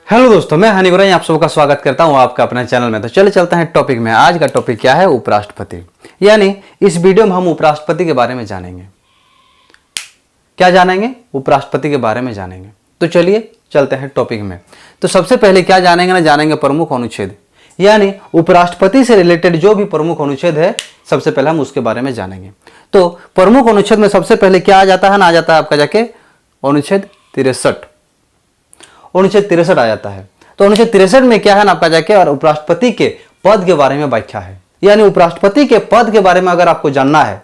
Hello दोस्तों, मैं हनी गुराई आप सबका स्वागत करता हूं आपका अपने चैनल में। तो चले चलते हैं टॉपिक में। आज का टॉपिक क्या है? उपराष्ट्रपति। यानी इस वीडियो में हम उपराष्ट्रपति के बारे में जानेंगे। क्या जानेंगे? उपराष्ट्रपति के बारे में जानेंगे। तो चलिए चलते हैं टॉपिक में। तो सबसे पहले क्या जानेंगे ना, जानेंगे प्रमुख अनुच्छेद। यानी उपराष्ट्रपति से रिलेटेड जो भी प्रमुख अनुच्छेद है, सबसे पहले हम उसके बारे में जानेंगे। तो प्रमुख अनुच्छेद में सबसे पहले क्या आ जाता है ना, आ जाता है आपका जाके अनुच्छेद 63। अनुच्छेद 63 आ जाता है। तो अनुच्छेद 63 में क्या है ना आपका जाके, और उपराष्ट्रपति के पद के बारे में व्याख्या है। यानी उपराष्ट्रपति के पद के बारे में अगर आपको जानना है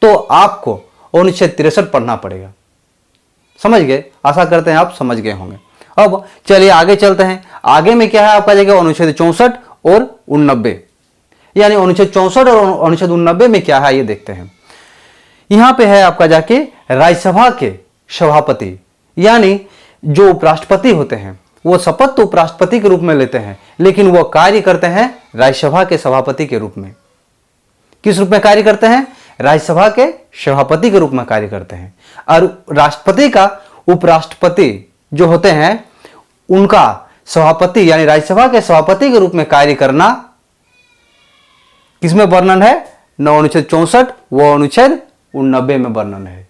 तो आपको अनुच्छेद 63 पढ़ना पड़ेगा। समझ गए? आशा करते हैं आप समझ गए होंगे। अब चलिए आगे चलते हैं। आगे में क्या है आपका जाके, अनुच्छेद 64 और 89। यानी अनुच्छेद 64 और अनुच्छेद 89 में क्या है ये देखते हैं। यहां पे है आपका जाके राज्यसभा के सभापति। यानी जो उपराष्ट्रपति होते हैं वो शपथ तो उपराष्ट्रपति के रूप में लेते हैं, लेकिन वो कार्य करते हैं राज्यसभा के सभापति के रूप में। किस रूप में कार्य करते हैं? राज्यसभा के सभापति के रूप में कार्य करते हैं। और राष्ट्रपति का उपराष्ट्रपति जो होते हैं उनका सभापति यानी राज्यसभा के सभापति के रूप में कार्य करना किसमें वर्णन है? न अनुच्छेद 64 वो अनुच्छेद 89 में वर्णन है।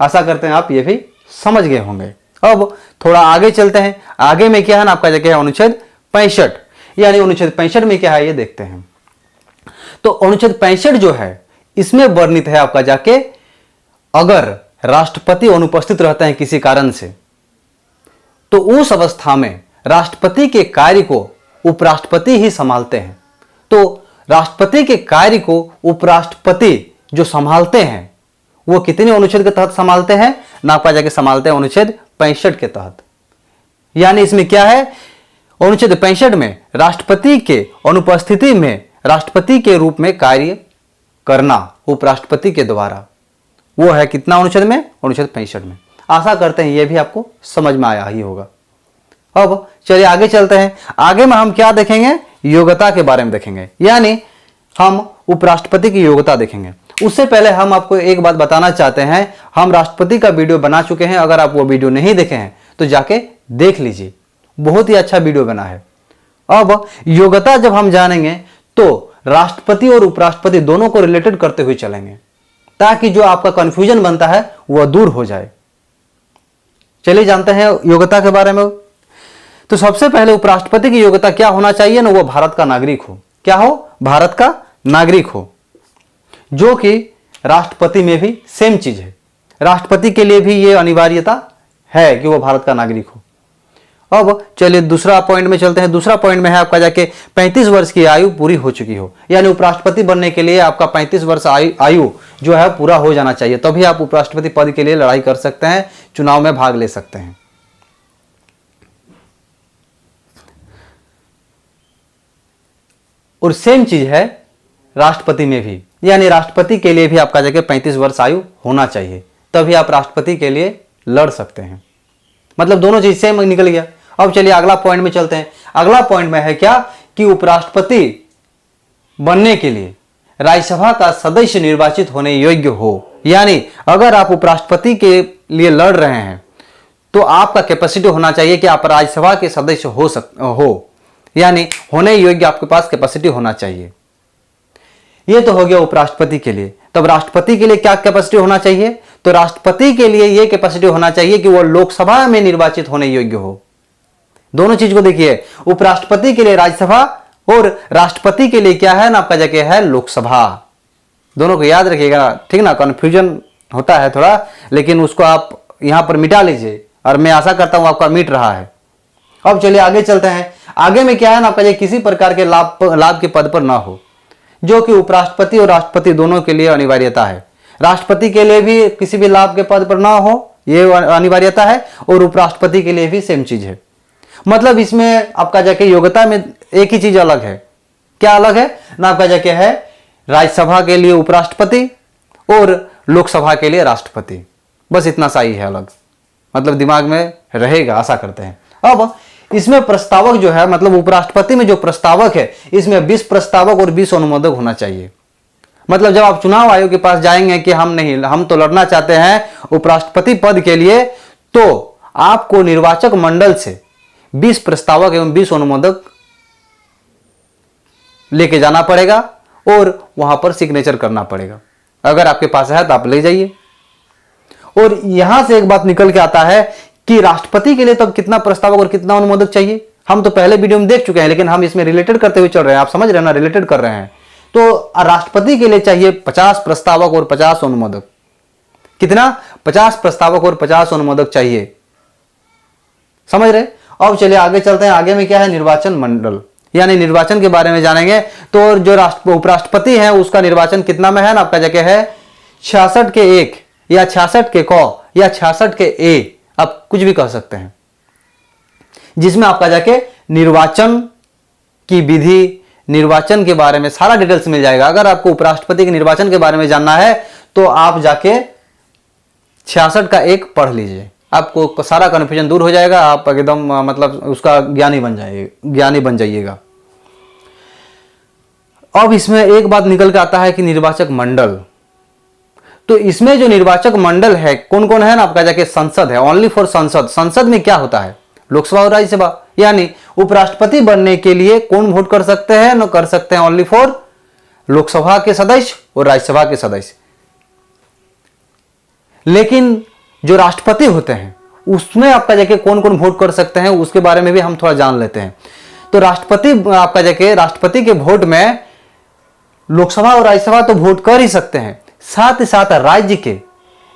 आशा करते हैं आप ये भी समझ गए होंगे। अब थोड़ा आगे चलते हैं। आगे में क्या है ना आपका जगह अनुच्छेद 65। यानी अनुच्छेद 65 में क्या है ये देखते हैं। तो अनुच्छेद 65 जो है इसमें वर्णित है आपका जाके, अगर राष्ट्रपति अनुपस्थित रहते हैं किसी कारण से तो उस अवस्था में राष्ट्रपति के कार्य को उपराष्ट्रपति ही संभालते हैं। तो राष्ट्रपति के कार्य को उपराष्ट्रपति जो संभालते हैं वो कितने अनुच्छेद के तहत संभालते हैं ना आपका जाके, संभालते हैं अनुच्छेद 65 के तहत। यानी इसमें क्या है, अनुच्छेद 65 में राष्ट्रपति के अनुपस्थिति में राष्ट्रपति के रूप में कार्य करना उपराष्ट्रपति के द्वारा, वो है कितना अनुच्छेद में? अनुच्छेद 65 में। आशा करते हैं यह भी आपको समझ में आया ही होगा। अब चलिए आगे चलते हैं। आगे में हम क्या देखेंगे? योग्यता के बारे में देखेंगे। यानी हम उपराष्ट्रपति की योग्यता देखेंगे। उससे पहले हम आपको एक बात बताना चाहते हैं, हम राष्ट्रपति का वीडियो बना चुके हैं। अगर आप वो वीडियो नहीं देखे हैं तो जाके देख लीजिए, बहुत ही अच्छा वीडियो बना है। अब योग्यता जब हम जानेंगे तो राष्ट्रपति और उपराष्ट्रपति दोनों को रिलेटेड करते हुए चलेंगे, ताकि जो आपका कंफ्यूजन बनता है वह दूर हो जाए। चलिए जानते हैं योग्यता के बारे में। तो सबसे पहले उपराष्ट्रपति की योग्यता क्या होना चाहिए ना, वो भारत का नागरिक हो। क्या हो? भारत का नागरिक हो, जो कि राष्ट्रपति में भी सेम चीज है। राष्ट्रपति के लिए भी यह अनिवार्यता है कि वो भारत का नागरिक हो। अब चलिए दूसरा पॉइंट में चलते हैं। दूसरा पॉइंट में है आपका जाके 35 वर्ष की आयु पूरी हो चुकी हो। यानी उपराष्ट्रपति बनने के लिए आपका 35 वर्ष आयु जो है पूरा हो जाना चाहिए, तभी आप उपराष्ट्रपति पद के लिए लड़ाई कर सकते हैं, चुनाव में भाग ले सकते हैं। और सेम चीज है राष्ट्रपति में भी। यानी राष्ट्रपति के लिए भी आपका जगह 35 वर्ष आयु होना चाहिए, तभी आप राष्ट्रपति के लिए लड़ सकते हैं। मतलब दोनों चीज सेम निकल गया। अब चलिए अगला पॉइंट में चलते हैं। अगला पॉइंट में है क्या कि उपराष्ट्रपति बनने के लिए राज्यसभा का सदस्य निर्वाचित होने योग्य हो। यानी अगर आप उपराष्ट्रपति के लिए लड़ रहे हैं तो आपका कैपेसिटी होना चाहिए कि आप राज्यसभा के सदस्य हो। यानी होने योग्य आपके पास कैपेसिटी होना चाहिए। ये तो हो गया उपराष्ट्रपति के लिए। तब राष्ट्रपति के लिए क्या कैपेसिटी होना चाहिए? तो राष्ट्रपति के लिए यह कैपेसिटी होना चाहिए कि वह लोकसभा में निर्वाचित होने योग्य हो। दोनों चीज को देखिए, उपराष्ट्रपति के लिए राज्यसभा और राष्ट्रपति के लिए क्या है ना आपका जगह है लोकसभा। दोनों को याद रखिएगा, ठीक ना? कंफ्यूजन होता है थोड़ा, लेकिन उसको आप यहां पर मिटा लीजिए, और मैं आशा करता हूं आपका मिट रहा है। अब चलिए आगे चलते हैं। आगे में क्या है ना आपका जगह किसी प्रकार के लाभ के पद पर ना हो, जो कि उपराष्ट्रपति और राष्ट्रपति दोनों के लिए अनिवार्यता है। राष्ट्रपति के लिए भी किसी भी लाभ के पद पर ना हो, यह अनिवार्यता है, और उपराष्ट्रपति के लिए भी सेम चीज है। मतलब इसमें आपका जाके योग्यता में एक ही चीज अलग है। क्या अलग है ना आपका जाके है? राज्यसभा के लिए उपराष्ट्रपति और लोकसभा के लिए राष्ट्रपति। बस इतना सा ही है अलग। मतलब दिमाग में रहेगा, आशा करते हैं। अब इसमें प्रस्तावक जो है, मतलब उपराष्ट्रपति में जो प्रस्तावक है, इसमें 20 प्रस्तावक और 20 अनुमोदक होना चाहिए। मतलब जब आप चुनाव आयोग के पास जाएंगे कि हम तो लड़ना चाहते हैं उपराष्ट्रपति पद के लिए, तो आपको निर्वाचक मंडल से 20 प्रस्तावक एवं 20 अनुमोदक लेके जाना पड़ेगा और वहां पर सिग्नेचर करना पड़ेगा। अगर आपके पास है तो आप ले जाइए। और यहां से एक बात निकल के आता है कि राष्ट्रपति के लिए तब कितना प्रस्तावक और कितना अनुमोदक चाहिए। हम तो पहले वीडियो में देख चुके हैं, लेकिन हम इसमें रिलेटेड करते हुए चल रहे हैं। आप समझ रहे हैं ना, रिलेटेड कर रहे हैं। तो राष्ट्रपति के लिए चाहिए 50 प्रस्तावक और 50 अनुमोदक। कितना? 50 प्रस्तावक और 50 अनुमोदक चाहिए। समझ रहे? अब चलिए आगे चलते हैं। आगे में क्या है? निर्वाचन मंडल, यानी निर्वाचन के बारे में जानेंगे। तो जो उपराष्ट्रपति है उसका निर्वाचन कितना में है ना, आपका जगह है 66 के 1 या 66 के क या 66 के ए, आप कुछ भी कह सकते हैं, जिसमें आपका जाके निर्वाचन की विधि, निर्वाचन के बारे में सारा डिटेल्स मिल जाएगा। अगर आपको उपराष्ट्रपति के निर्वाचन के बारे में जानना है तो आप जाके 66 का 1 पढ़ लीजिए, आपको सारा कन्फ्यूजन दूर हो जाएगा। आप एकदम मतलब उसका ज्ञानी बन जाइएगा। अब इसमें एक बात निकल के आता है कि निर्वाचक मंडल। तो इसमें जो निर्वाचक मंडल है कौन कौन है ना, आपका जाके संसद है, ओनली फॉर संसद। संसद में क्या होता है? लोकसभा और राज्यसभा। यानी उपराष्ट्रपति बनने के लिए कौन वोट कर सकते हैं? न कर सकते हैं ओनली फॉर लोकसभा के सदस्य और राज्यसभा के सदस्य। लेकिन जो राष्ट्रपति होते हैं उसमें आपका जाके कौन कौन वोट कर सकते हैं उसके बारे में भी हम थोड़ा जान लेते हैं। तो राष्ट्रपति आपका जाके राष्ट्रपति के वोट में लोकसभा और राज्यसभा तो वोट कर ही सकते हैं, साथ ही साथ राज्य के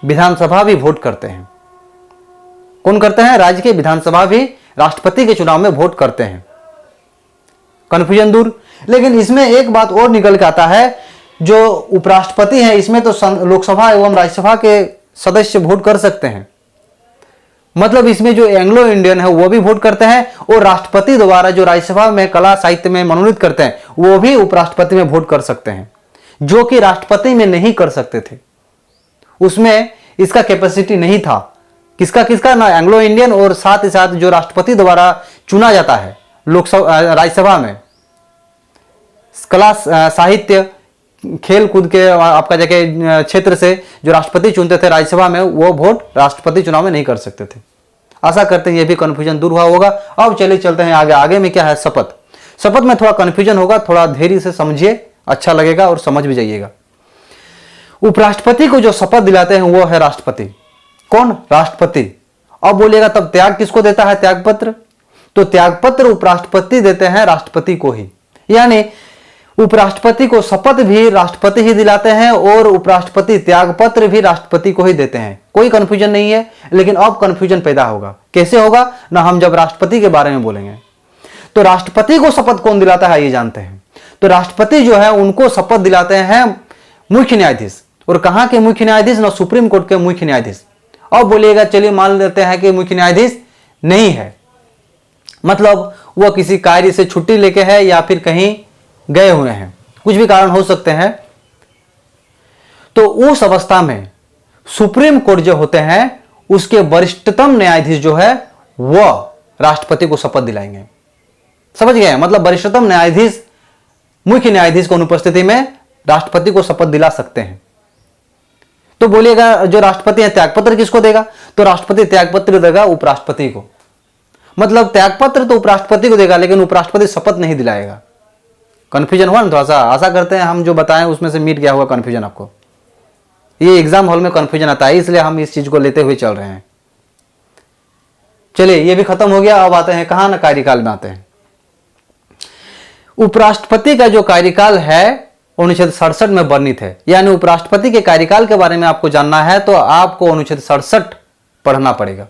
विधानसभा भी वोट करते हैं। कौन करते हैं? राज्य के विधानसभा भी राष्ट्रपति के चुनाव में वोट करते हैं। कंफ्यूजन दूर। लेकिन इसमें एक बात और निकल के आता है, जो उपराष्ट्रपति है इसमें तो लोकसभा एवं राज्यसभा के सदस्य वोट कर सकते हैं। मतलब इसमें जो एंग्लो इंडियन है वो भी वोट करते हैं और राष्ट्रपति द्वारा जो राज्यसभा में कला साहित्य में मनोनीत करते हैं वो भी उपराष्ट्रपति में वोट कर सकते हैं, जो कि राष्ट्रपति में नहीं कर सकते थे। उसमें इसका कैपेसिटी नहीं था। किसका ना, एंग्लो इंडियन और साथ ही साथ जो राष्ट्रपति द्वारा चुना जाता है लोकसभा राज्यसभा में, कला साहित्य खेल कूद के आपका जगह क्षेत्र से जो राष्ट्रपति चुनते थे राज्यसभा में, वो वोट राष्ट्रपति चुनाव में नहीं कर सकते थे। आशा करते हैं ये भी कंफ्यूजन दूर हुआ होगा। अब चलिए चलते हैं आगे। आगे में क्या है? शपथ। शपथ में थोड़ा कंफ्यूजन होगा, थोड़ा धैर्य से समझिए, अच्छा लगेगा और समझ भी जाइएगा। उपराष्ट्रपति को जो शपथ दिलाते हैं वो है राष्ट्रपति। कौन? राष्ट्रपति। अब बोलिएगा तब त्याग किसको देता है? त्यागपत्र। तो त्यागपत्र उपराष्ट्रपति देते हैं राष्ट्रपति को ही। यानी उपराष्ट्रपति को शपथ भी राष्ट्रपति ही दिलाते हैं और उपराष्ट्रपति त्यागपत्र भी राष्ट्रपति को ही देते हैं। कोई कंफ्यूजन नहीं है। लेकिन अब कंफ्यूजन पैदा होगा। कैसे होगा ना, हम जब राष्ट्रपति के बारे में बोलेंगे। तो राष्ट्रपति को शपथ कौन दिलाता है ये जानते हैं। तो राष्ट्रपति जो है उनको शपथ दिलाते हैं मुख्य न्यायाधीश। और कहां के मुख्य न्यायाधीश? ना, सुप्रीम कोर्ट के मुख्य न्यायाधीश। अब बोलिएगा चलिए मान लेते हैं कि मुख्य न्यायाधीश नहीं है, मतलब वह किसी कार्य से छुट्टी लेके है या फिर कहीं गए हुए हैं, कुछ भी कारण हो सकते हैं। तो उस अवस्था में सुप्रीम कोर्ट जो होते हैं उसके वरिष्ठतम न्यायाधीश जो है वह राष्ट्रपति को शपथ दिलाएंगे। समझ गए? मतलब वरिष्ठतम न्यायाधीश मुख्य न्यायाधीश की अनुपस्थिति में राष्ट्रपति को शपथ दिला सकते हैं। तो बोलिएगा जो राष्ट्रपति है त्यागपत्र किसको देगा? तो राष्ट्रपति त्यागपत्र देगा उपराष्ट्रपति को। मतलब त्यागपत्र तो उपराष्ट्रपति को देगा लेकिन उपराष्ट्रपति शपथ नहीं दिलाएगा। कंफ्यूजन हुआ ना थोड़ा सा? आशा करते हैं हम जो बताएं उसमें से मिट गया होगा कंफ्यूजन आपको। ये एग्जाम हॉल में कंफ्यूजन आता है, इसलिए हम इस चीज को लेते हुए चल रहे हैं। चलिए ये भी खत्म हो गया। अब आते हैं कहां ना, कार्यकाल में आते हैं। उपराष्ट्रपति का जो कार्यकाल है अनुच्छेद 67 में वर्णित है। यानी उपराष्ट्रपति के कार्यकाल के बारे में आपको जानना है तो आपको अनुच्छेद 67 पढ़ना पड़ेगा।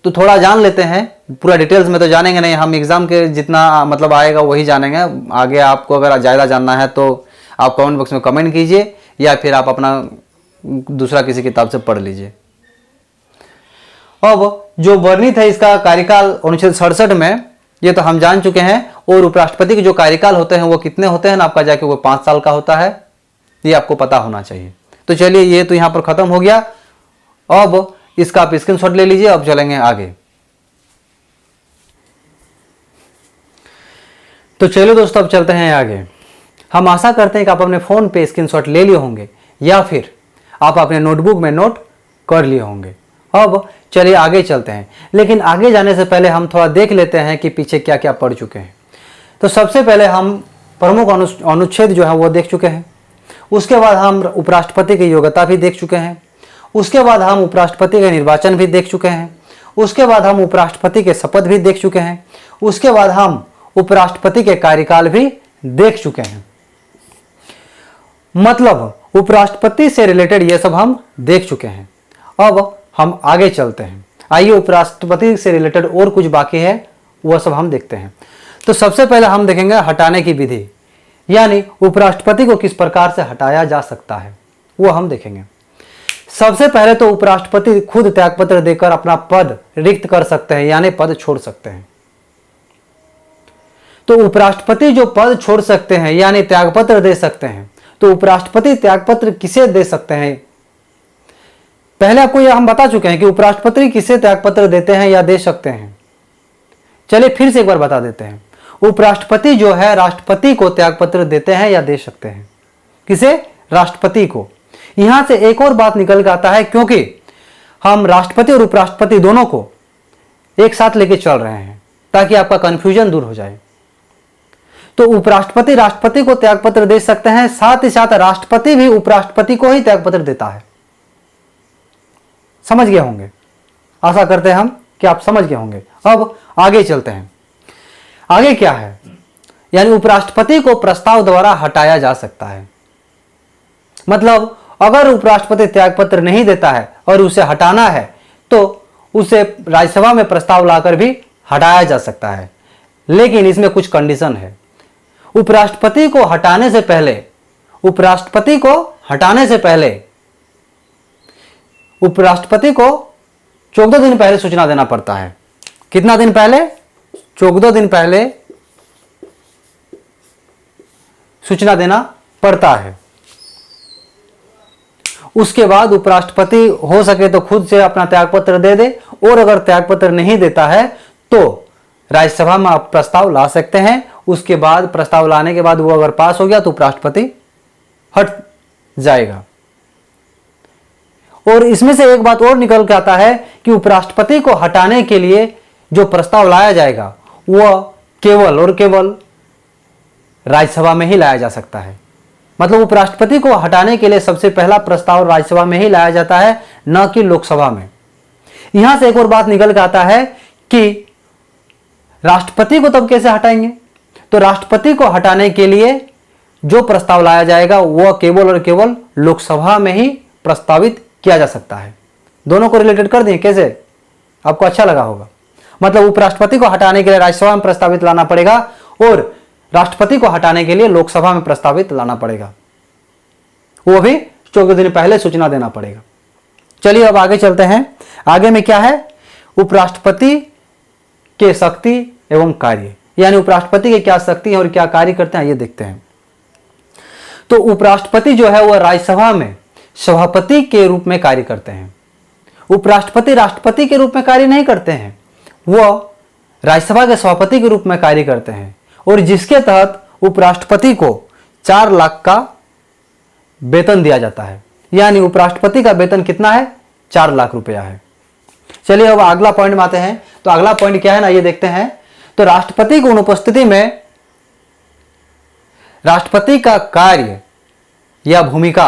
तो थोड़ा जान लेते हैं, पूरा डिटेल्स में तो जानेंगे नहीं हम, एग्जाम के जितना मतलब आएगा वही जानेंगे। आगे आपको अगर ज्यादा जानना है तो आप कमेंट बॉक्स में कमेंट कीजिए या फिर आप अपना दूसरा किसी किताब से पढ़ लीजिए। अब जो वर्णित है इसका कार्यकाल अनुच्छेद 67 में, ये तो हम जान चुके हैं। और उपराष्ट्रपति के जो कार्यकाल होते हैं वो कितने होते हैं ना, आपका जाके वो 5 साल का होता है, ये आपको पता होना चाहिए। तो चलिए ये तो यहां पर खत्म हो गया। अब इसका आप स्क्रीनशॉट ले लीजिए। अब चलेंगे आगे। तो चलिए दोस्तों अब चलते हैं आगे। हम आशा करते हैं कि आप अपने फोन पे स्क्रीनशॉट ले लिए होंगे या फिर आप अपने नोटबुक में नोट कर लिए होंगे। अब चलिए आगे चलते हैं, लेकिन आगे जाने से पहले हम थोड़ा देख लेते हैं कि पीछे क्या क्या पढ़ चुके हैं। तो सबसे पहले हम प्रमुख अनुच्छेद जो है वो देख चुके हैं। उसके बाद हम उपराष्ट्रपति की योग्यता भी देख चुके हैं। उसके बाद हम उपराष्ट्रपति के निर्वाचन भी देख चुके हैं। उसके बाद हम उपराष्ट्रपति के शपथ भी देख चुके हैं। उसके बाद हम उपराष्ट्रपति के कार्यकाल भी देख चुके हैं। मतलब उपराष्ट्रपति से रिलेटेड ये सब हम देख चुके हैं। अब हम आगे चलते हैं। आइए उपराष्ट्रपति से रिलेटेड और कुछ बाकी है वह सब हम देखते हैं। तो सबसे पहले हम देखेंगे हटाने की विधि, यानी उपराष्ट्रपति को किस प्रकार से हटाया जा सकता है वो हम देखेंगे। सबसे पहले तो उपराष्ट्रपति खुद त्यागपत्र देकर अपना पद रिक्त कर सकते हैं, यानी पद छोड़ सकते हैं। तो उपराष्ट्रपति जो पद छोड़ सकते हैं यानी त्यागपत्र दे सकते हैं, तो उपराष्ट्रपति त्यागपत्र किसे दे सकते हैं? पहले आपको यह हम बता चुके हैं कि उपराष्ट्रपति किसे त्यागपत्र देते हैं या दे सकते हैं। चलिए फिर से एक बार बता देते हैं। उपराष्ट्रपति जो है राष्ट्रपति को त्यागपत्र देते हैं या दे सकते हैं। किसे? राष्ट्रपति को। यहां से एक और बात निकल के आता है, क्योंकि हम राष्ट्रपति और उपराष्ट्रपति दोनों को एक साथ लेके चल रहे हैं ताकि आपका कंफ्यूजन दूर हो जाए। तो उपराष्ट्रपति राष्ट्रपति को त्यागपत्र दे सकते हैं, साथ ही साथ राष्ट्रपति भी उपराष्ट्रपति को ही त्यागपत्र देता है। समझ गए होंगे, आशा करते हैं हम कि आप समझ गए होंगे। अब आगे चलते हैं। आगे क्या है? यानी उपराष्ट्रपति को प्रस्ताव द्वारा हटाया जा सकता है। मतलब अगर उपराष्ट्रपति त्यागपत्र नहीं देता है और उसे हटाना है तो उसे राज्यसभा में प्रस्ताव लाकर भी हटाया जा सकता है, लेकिन इसमें कुछ कंडीशन है। उपराष्ट्रपति को हटाने से पहले उपराष्ट्रपति को 14 दिन पहले सूचना देना पड़ता है। कितना दिन पहले? 14 दिन पहले सूचना देना पड़ता है। उसके बाद उपराष्ट्रपति हो सके तो खुद से अपना त्यागपत्र दे दे, और अगर त्यागपत्र नहीं देता है तो राज्यसभा में आप प्रस्ताव ला सकते हैं। उसके बाद प्रस्ताव लाने के बाद वो अगर पास हो गया तो उपराष्ट्रपति हट जाएगा। और इसमें से एक बात और निकल के आता है कि उपराष्ट्रपति को हटाने के लिए जो प्रस्ताव लाया जाएगा वह केवल और केवल राज्यसभा में ही लाया जा सकता है। मतलब उपराष्ट्रपति को हटाने के लिए सबसे पहला प्रस्ताव राज्यसभा में ही लाया जाता है, न कि लोकसभा में। यहां से एक और बात निकल के आता है कि राष्ट्रपति को तब कैसे हटाएंगे? तो राष्ट्रपति को हटाने के लिए जो प्रस्ताव लाया जाएगा वह केवल और केवल लोकसभा में ही प्रस्तावित किया जा सकता है। दोनों को रिलेटेड कर दें कैसे, आपको अच्छा लगा होगा। मतलब उपराष्ट्रपति को हटाने के लिए राज्यसभा में प्रस्तावित लाना पड़ेगा और राष्ट्रपति को हटाने के लिए लोकसभा में प्रस्तावित लाना पड़ेगा, वो भी 14 दिन पहले सूचना देना पड़ेगा। चलिए अब आगे चलते हैं। आगे में क्या है? उपराष्ट्रपति के शक्ति एवं कार्य, यानी उपराष्ट्रपति के क्या शक्ति है और क्या कार्य करते हैं ये देखते हैं। तो उपराष्ट्रपति जो है वह राज्यसभा में सभापति के रूप में कार्य करते हैं। उपराष्ट्रपति राष्ट्रपति के रूप में कार्य नहीं करते हैं, वह राज्यसभा के सभापति के रूप में कार्य करते हैं, और जिसके तहत उपराष्ट्रपति को 4 लाख का वेतन दिया जाता है। यानी उपराष्ट्रपति का वेतन कितना है? 4 लाख रुपया है। चलिए अब अगला पॉइंट में आते हैं। तो अगला पॉइंट क्या है ना, ये देखते हैं। तो राष्ट्रपति की अनुपस्थिति में राष्ट्रपति का कार्य या भूमिका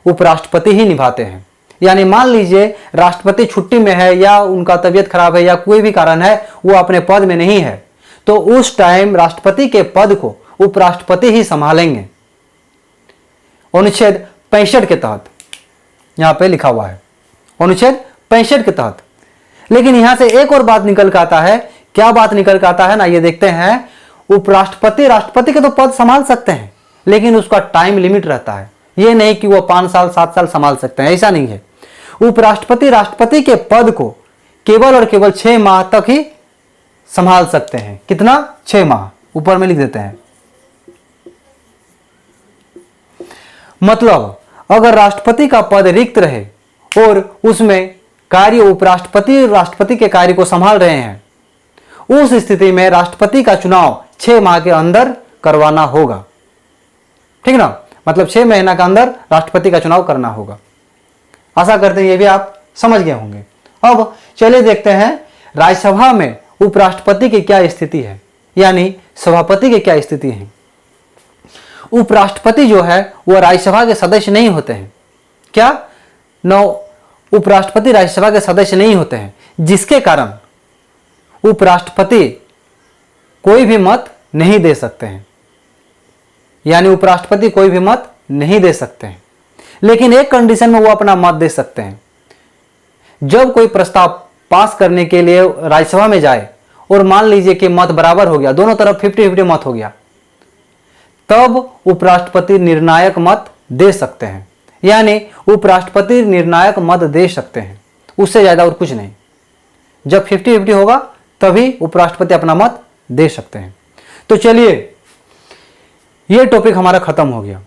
उपराष्ट्रपति ही निभाते हैं। यानी मान लीजिए राष्ट्रपति छुट्टी में है या उनका तबीयत खराब है या कोई भी कारण है वो अपने पद में नहीं है, तो उस टाइम राष्ट्रपति के पद को उपराष्ट्रपति ही संभालेंगे। अनुच्छेद 65 के तहत यहां पे लिखा हुआ है, अनुच्छेद 65 के तहत। लेकिन यहां से एक और बात निकल के आता है। क्या बात निकल के आता है ना, ये देखते हैं। उपराष्ट्रपति राष्ट्रपति के तो पद संभाल सकते हैं, लेकिन उसका टाइम लिमिट रहता है। ये नहीं कि वो 5 साल 7 साल संभाल सकते हैं, ऐसा नहीं है। उपराष्ट्रपति राष्ट्रपति के पद को केवल और केवल 6 माह तक ही संभाल सकते हैं। कितना? 6 माह। ऊपर में लिख देते हैं। मतलब अगर राष्ट्रपति का पद रिक्त रहे और उसमें कार्य उपराष्ट्रपति राष्ट्रपति के कार्य को संभाल रहे हैं, उस स्थिति में राष्ट्रपति का चुनाव 6 माह के अंदर करवाना होगा। ठीक ना? मतलब 6 महीना के अंदर राष्ट्रपति का चुनाव करना होगा। आशा करते हैं ये भी आप समझ गए होंगे। अब चलिए देखते हैं राज्यसभा में उपराष्ट्रपति की क्या स्थिति है, यानी सभापति की क्या स्थिति है। उपराष्ट्रपति जो है वह राज्यसभा के सदस्य नहीं होते हैं। क्या? नौ उपराष्ट्रपति राज्यसभा के सदस्य नहीं होते हैं, जिसके कारण उपराष्ट्रपति कोई भी मत नहीं दे सकते हैं, यानी उपराष्ट्रपति कोई भी मत नहीं दे सकते हैं। लेकिन एक कंडीशन में वो अपना मत दे सकते हैं। जब कोई प्रस्ताव पास करने के लिए राज्यसभा में जाए और मान लीजिए कि मत बराबर हो गया, दोनों तरफ 50-50 मत हो गया, तब उपराष्ट्रपति निर्णायक मत दे सकते हैं, यानी उपराष्ट्रपति निर्णायक मत दे सकते हैं, उससे ज्यादा और कुछ नहीं। जब 50-50 होगा तभी उपराष्ट्रपति अपना मत दे सकते हैं। तो चलिए, यह टॉपिक हमारा खत्म हो गया।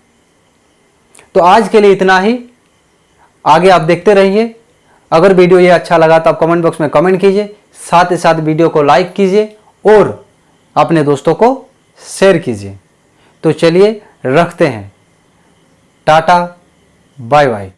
तो आज के लिए इतना ही, आगे आप देखते रहिए। अगर वीडियो ये अच्छा लगा तो आप कमेंट बॉक्स में कमेंट कीजिए, साथ ही साथ वीडियो को लाइक कीजिए और अपने दोस्तों को शेयर कीजिए। तो चलिए रखते हैं, टाटा बाय बाय।